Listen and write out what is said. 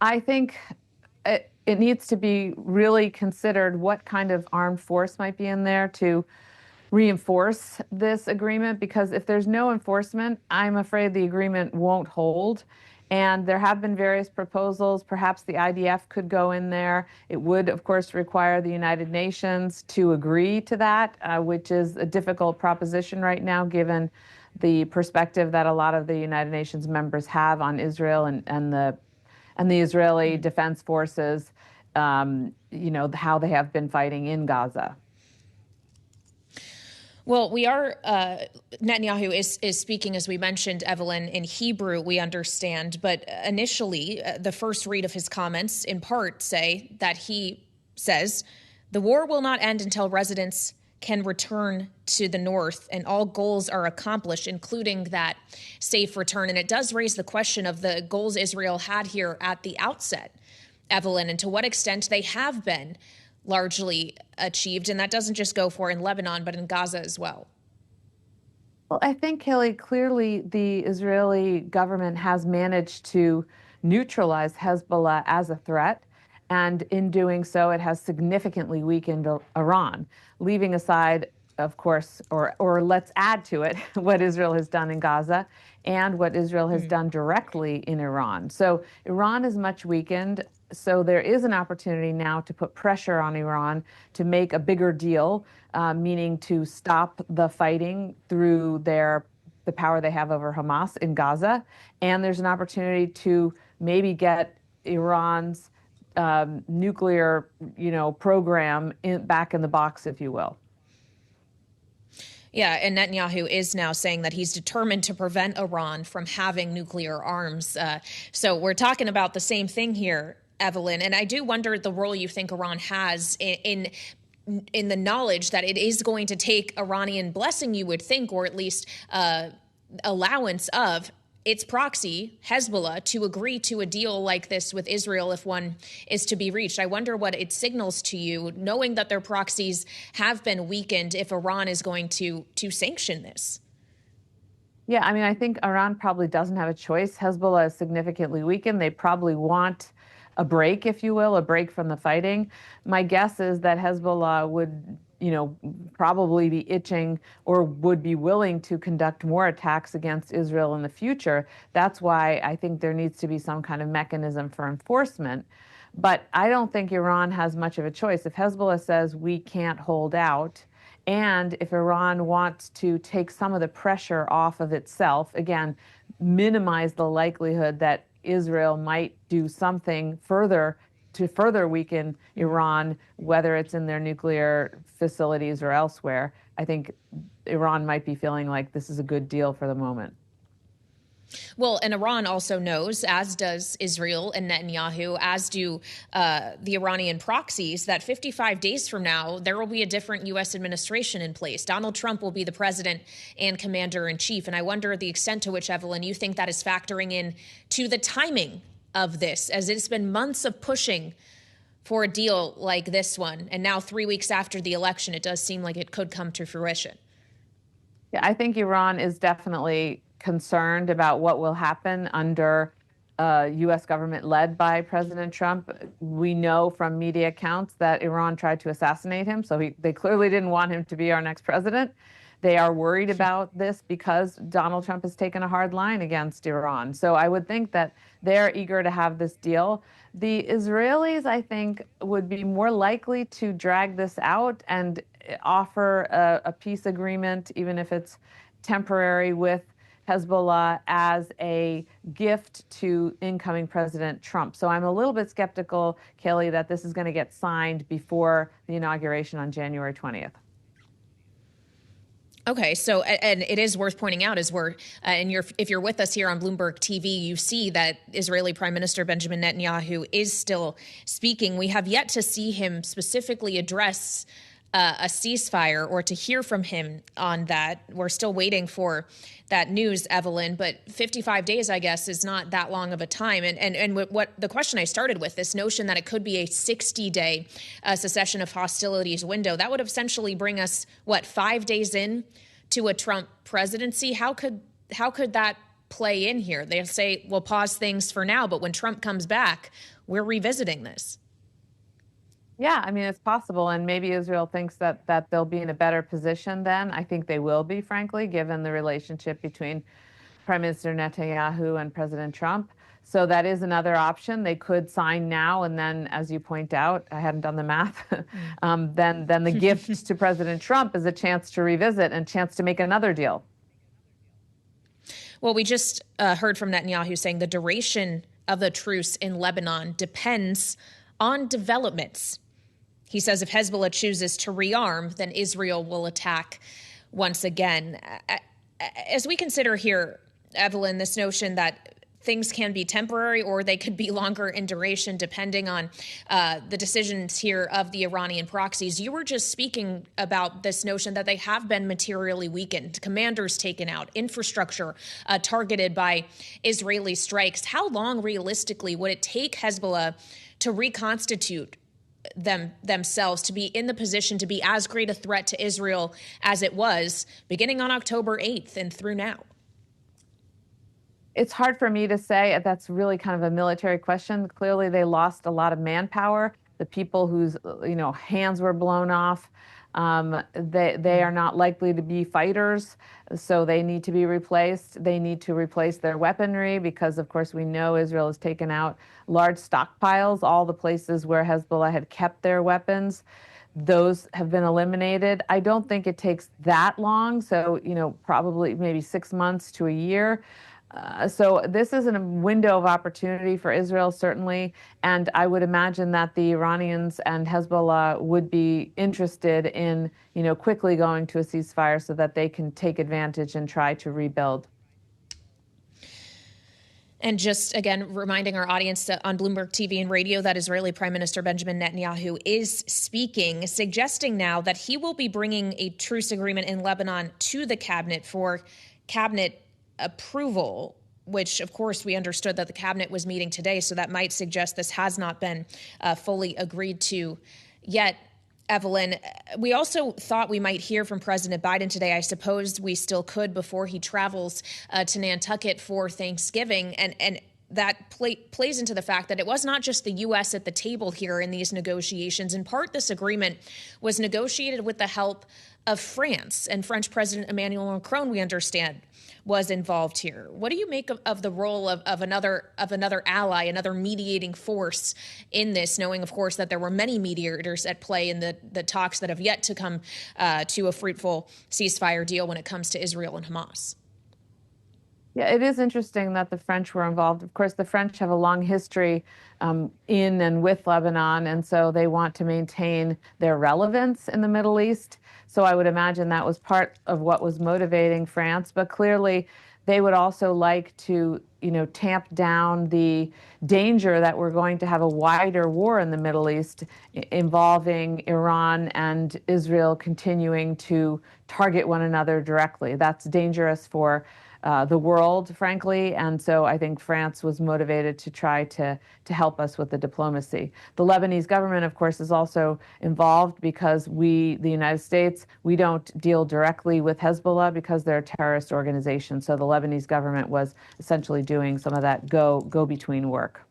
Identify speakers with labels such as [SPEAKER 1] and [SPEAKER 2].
[SPEAKER 1] I think it needs to be really considered what kind of armed force might be in there to reinforce this agreement, because if there's no enforcement, I'm afraid the agreement won't hold. And there have been various proposals. Perhaps the IDF could go in there. It would, of course, require the United Nations to agree to that, which is a difficult proposition right now, given the perspective that a lot of the United Nations members have on Israel and the Israeli Defense Forces, how they have been fighting in Gaza.
[SPEAKER 2] Well, Netanyahu is speaking, as we mentioned, Evelyn, in Hebrew, we understand. But initially, the first read of his comments in part say that he says the war will not end until residents can return to the north and all goals are accomplished, including that safe return. And it does raise the question of the goals Israel had here at the outset, Evelyn, and to what extent they have been largely achieved. And that doesn't just go for in Lebanon, but in Gaza as well.
[SPEAKER 1] Well, I think, Kelly, clearly the Israeli government has managed to neutralize Hezbollah as a threat. And in doing so, it has significantly weakened Iran, leaving aside, of course, or let's add to it what Israel has done in Gaza and what Israel has done directly in Iran. So Iran is much weakened. So there is an opportunity now to put pressure on Iran to make a bigger deal, meaning to stop the fighting through the power they have over Hamas in Gaza. And there's an opportunity to maybe get Iran's nuclear, program back in the box, if you will.
[SPEAKER 2] Yeah, and Netanyahu is now saying that he's determined to prevent Iran from having nuclear arms. So we're talking about the same thing here, Evelyn. And I do wonder the role you think Iran has in the knowledge that it is going to take Iranian blessing, you would think, or at least allowance of its proxy, Hezbollah, to agree to a deal like this with Israel if one is to be reached. I wonder what it signals to you, knowing that their proxies have been weakened, if Iran is going to sanction this.
[SPEAKER 1] Yeah, I mean, I think Iran probably doesn't have a choice. Hezbollah is significantly weakened. They probably want a break, if you will, a break from the fighting. My guess is that Hezbollah would probably be itching or would be willing to conduct more attacks against Israel in the future. That's why I think there needs to be some kind of mechanism for enforcement. But I don't think Iran has much of a choice. If Hezbollah says we can't hold out, and if Iran wants to take some of the pressure off of itself, again, minimize the likelihood that Israel might do something further to further weaken Iran, whether it's in their nuclear facilities or elsewhere, I think Iran might be feeling like this is a good deal for the moment.
[SPEAKER 2] Well, and Iran also knows, as does Israel and Netanyahu, as do the Iranian proxies, that 55 days from now, there will be a different U.S. administration in place. Donald Trump will be the president and commander in chief. And I wonder the extent to which, Evelyn, you think that is factoring in to the timing of this, as it's been months of pushing for a deal like this one. And now 3 weeks after the election, it does seem like it could come to fruition.
[SPEAKER 1] Yeah, I think Iran is definitely concerned about what will happen under a U.S. government led by President Trump. We know from media accounts that Iran tried to assassinate him, so they clearly didn't want him to be our next president. They are worried about this because Donald Trump has taken a hard line against Iran. So I would think that they're eager to have this deal. The Israelis, I think, would be more likely to drag this out and offer a peace agreement, even if it's temporary, with Hezbollah as a gift to incoming President Trump. So I'm a little bit skeptical, Kelly, that this is going to get signed before the inauguration on January 20th.
[SPEAKER 2] Okay, so, and it is worth pointing out, as if you're with us here on Bloomberg TV, you see that Israeli Prime Minister Benjamin Netanyahu is still speaking. We have yet to see him specifically address a ceasefire or to hear from him on that. We're still waiting for that news, Evelyn, but 55 days, I guess, is not that long of a time. And what the question I started with, this notion that it could be a 60-day cessation of hostilities window, that would essentially bring us, 5 days in to a Trump presidency? How could that play in here? They'll say, we'll pause things for now, but when Trump comes back, we're revisiting this.
[SPEAKER 1] Yeah, I mean, it's possible. And maybe Israel thinks that they'll be in a better position then. I think they will be, frankly, given the relationship between Prime Minister Netanyahu and President Trump. So that is another option. They could sign now, and then, as you point out, I hadn't done the math. Then the gift to President Trump is a chance to revisit and chance to make another deal.
[SPEAKER 2] Well, we just heard from Netanyahu saying the duration of the truce in Lebanon depends on developments. He says if Hezbollah chooses to rearm, then Israel will attack once again. As we consider here, Evelyn, this notion that things can be temporary or they could be longer in duration depending on the decisions here of the Iranian proxies. You were just speaking about this notion that they have been materially weakened, commanders taken out, infrastructure targeted by Israeli strikes. How long realistically would it take Hezbollah to reconstitute themselves, to be in the position to be as great a threat to Israel as it was beginning on October 8th and through now?
[SPEAKER 1] It's hard for me to say. That's really kind of a military question. Clearly, they lost a lot of manpower. The people whose hands were blown off, they are not likely to be fighters, so they need to be replaced. They need to replace their weaponry because, of course, we know Israel has taken out large stockpiles, all the places where Hezbollah had kept their weapons. Those have been eliminated. I don't think it takes that long, so probably maybe 6 months to a year. So this is a window of opportunity for Israel, certainly, and I would imagine that the Iranians and Hezbollah would be interested in, quickly going to a ceasefire so that they can take advantage and try to rebuild.
[SPEAKER 2] And just again, reminding our audience that on Bloomberg TV and radio that Israeli Prime Minister Benjamin Netanyahu is speaking, suggesting now that he will be bringing a truce agreement in Lebanon to the cabinet for cabinet approval, which, of course, we understood that the cabinet was meeting today. So that might suggest this has not been fully agreed to yet. Evelyn, we also thought we might hear from President Biden today. I suppose we still could before he travels to Nantucket for Thanksgiving. And that plays into the fact that it was not just the U.S. at the table here in these negotiations. In part, this agreement was negotiated with the help of France, and French President Emmanuel Macron, we understand, was involved here. What do you make of the role of another ally, another mediating force in this, knowing, of course, that there were many mediators at play in the talks that have yet to come to a fruitful ceasefire deal when it comes to Israel and Hamas?
[SPEAKER 1] Yeah, it is interesting that the French were involved. Of course, the French have a long history in and with Lebanon, and so they want to maintain their relevance in the Middle East. So I would imagine that was part of what was motivating France. But clearly, they would also like to, tamp down the danger that we're going to have a wider war in the Middle East involving Iran and Israel continuing to target one another directly. That's dangerous for the world, frankly. And so I think France was motivated to try to help us with the diplomacy. The Lebanese government, of course, is also involved because the United States, we don't deal directly with Hezbollah because they're a terrorist organization. So the Lebanese government was essentially doing some of that go-between work.